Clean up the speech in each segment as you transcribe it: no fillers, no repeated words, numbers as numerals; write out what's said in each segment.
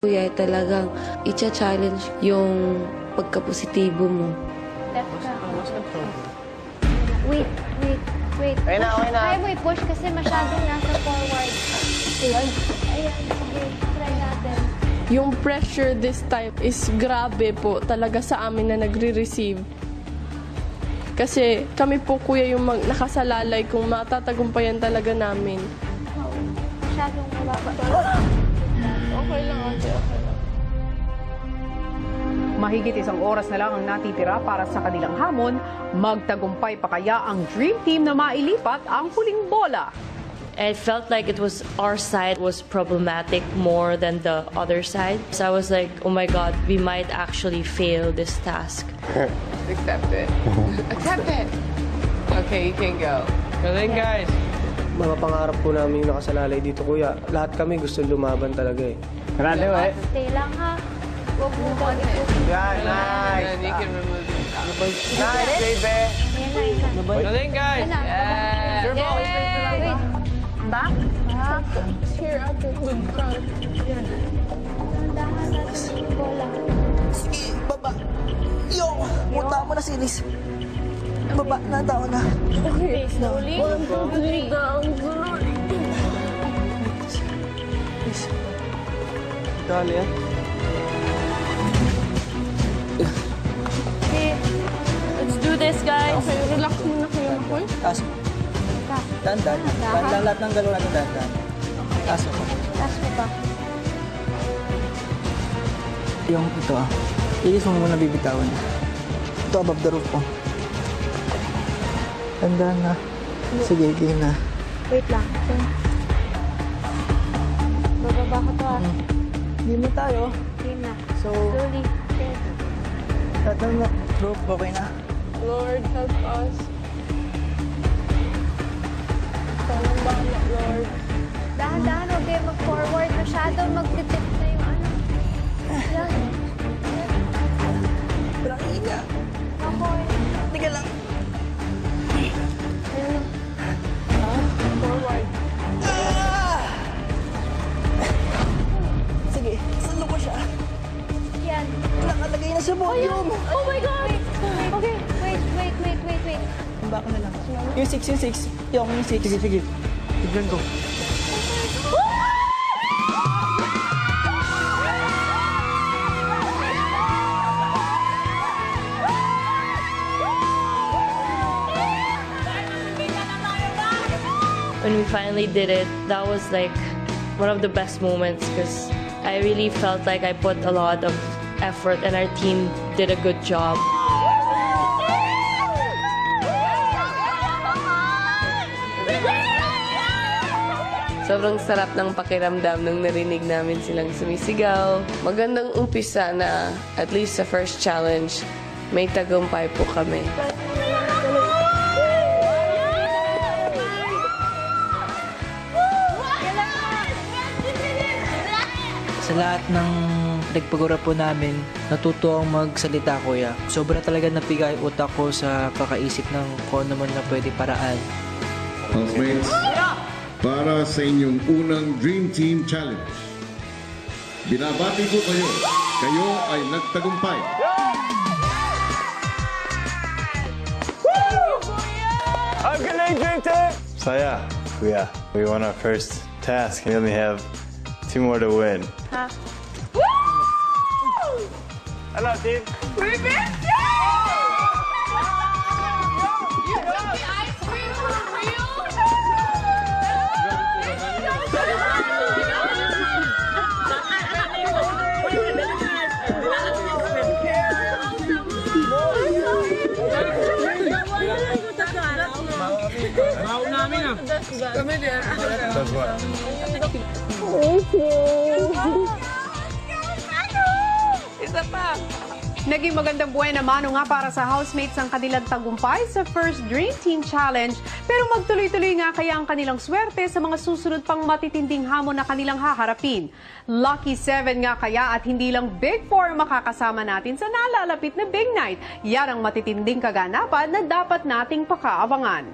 Kuya, talagang i-challenge yung pagkapositibo mo. Left ka. Wait. Okay na. Kaya mo i-push kasi masyadong nasa forward. Ayan, sige, try natin. Yung pressure this time is grabe po talaga sa amin na nagre-receive. Kasi kami po, kuya, yung nakasalalay kung matatagumpayan talaga namin. Masyadong mababa. Okay lang, ate. Okay lang. Mahigit 1 oras na lang ang natitira para sa kanilang hamon. Magtagumpay pa kaya ang Dream Team na mailipat ang huling bola? I felt like it was our side was problematic more than the other side. So I was like, oh my God, we might actually fail this task. Accept it. Accept it. Okay, you can go. Galing, guys. Mga pangarap po namin yung nakasalalay dito, kuya. Lahat kami gusto lumaban talaga eh. Grabe, eh. Stay lang ha. Huwag mo ba Yan, nice. And you can remove it. Nice, baby. Ayan na. Galing, guys. Ayan na. Yeah. Sure, ball. Wait. Back? Here, ate. Good card. Dahan natin yung bola. Sige, baba. Yung, muta mo na sinis. Baba na, tao na. Okay, slowly. Dali yan. Okay, let's do this, guys. Okay, relax muna kayo, Makoy. Taas mo. Dandan. Dandan lahat ng galaw natin, dandan. Taas mo. Taas mo ba? Yung ito ilis mo muna bibitawan. Ito above the roof po. Dandan na. Sige, game na. Wait lang. Bababa ko to ah. Game na tayo. Game na. So, Slowly. dandan na. Roof, okay na. Lord, help us. Tawang bahala, Lord. Dahan-dahan, huwag kayo mag-forward. Masyado magtitip na yung ano. Yan. Walang higa. Makoy. Tiga lang. Forward. Sige, salo ko siya. Yan. Nakalagay na sa podium. Oh my God! Okay, wait. Baka na lang. Yung 6. Yung 6. Sige. Tignan ko. When we finally did it, that was like one of the best moments because I really felt like I put a lot of effort and our team did a good job. Sobrang sarap ng pakiramdam nung narinig namin silang sumisigaw. Magandang umpisa na at least sa first challenge, may tagumpay po kami. Sa lahat ng nagpagura po namin, natuto ang magsalita, kuya. Sobra talaga napigay utak ko sa kakaisip ng kung naman na pwede paraan. Housemates, para sa inyong unang Dream Team Challenge, binabati ko kayo. Kayo ay nagtagumpay. Ang galing, Dream Team! Saya, kuya. We won our first task. We only have 2 more to win. Hello, team. We missed you! You took the ice cream for real? Kami din. That's what. Isa pa. Naging magandang buhay naman nga para sa housemates ang kanilang tagumpay sa first Dream Team Challenge. Pero magtuloy-tuloy nga kaya ang kanilang swerte sa mga susunod pang matitinding hamon na kanilang haharapin. Lucky 7 nga kaya at hindi lang Big 4 makakasama natin sa nalalapit na Big Night. Yan ang matitinding kaganapan na dapat nating pakaabangan.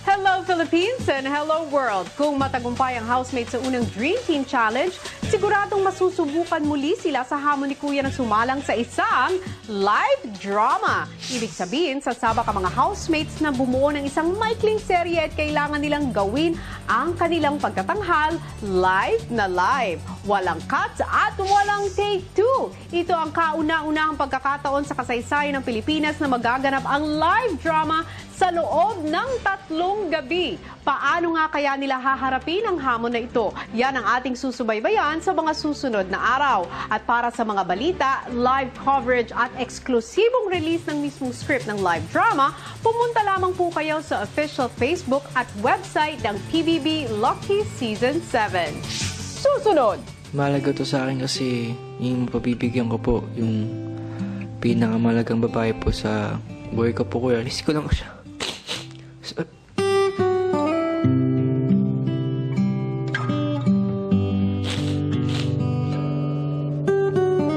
Hello Philippines and hello world! Kung matagumpay ang housemate sa unang Dream Team Challenge, siguradong masusubukan muli sila sa hamon ni Kuya na sumalang sa isang live drama. Ibig sabihin, sasabak ang mga housemates na bumuo ng isang maikling serye at kailangan nilang gawin ang kanilang pagtatanghal live na live. Walang cuts at walang take two. Ito ang kauna-unahang pagkakataon sa kasaysayan ng Pilipinas na magaganap ang live drama sa loob ng 3 gabi. Paano nga kaya nila haharapin ang hamon na ito? Yan ang ating susubaybayan sa mga susunod na araw. At para sa mga balita, live coverage at eksklusibong release ng mismong script ng live drama, pumunta lamang po kayo sa official Facebook at website ng PBB Lucky Season 7. Susunod! Mahalaga to sa akin kasi yung mapabibigyan ko po, yung pinakamalagang babae po sa buhay ko po, kuya. Alis ko lang siya.